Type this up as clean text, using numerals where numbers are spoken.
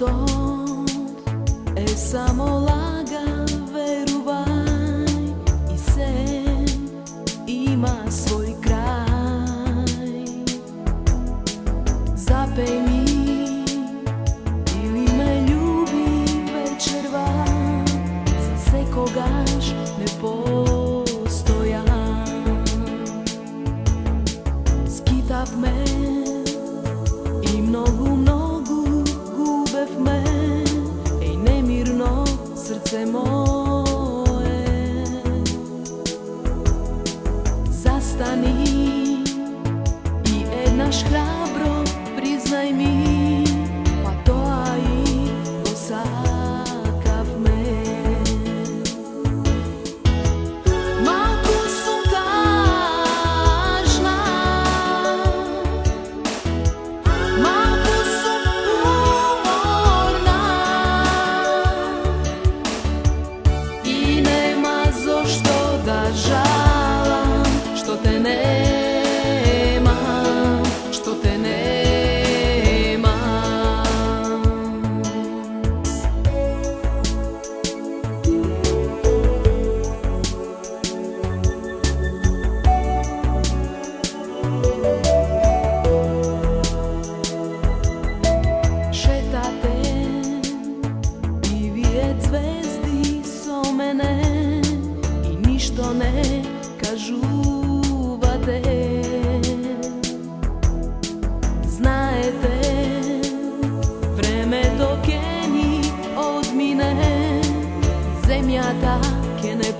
životom, samo laga veruvaj, i sen ima svoj kraj. Zapej mi ili me ljubi večervan, za sekogaš nepostojan. Skitav me i mnogu gubev me, ej nemirno srce moje. Zastani i jednaš hrabro, priznaj mi, pa to aj osakav me. Malko sam tažna, malko sam umorna, i nema zašto da žalam što te nema, što te nema. Šetate i vidjet zvezdi so mene i ništo ne kažuvate. Znajete, vreme dok je ni odmine, zemlja tak je ne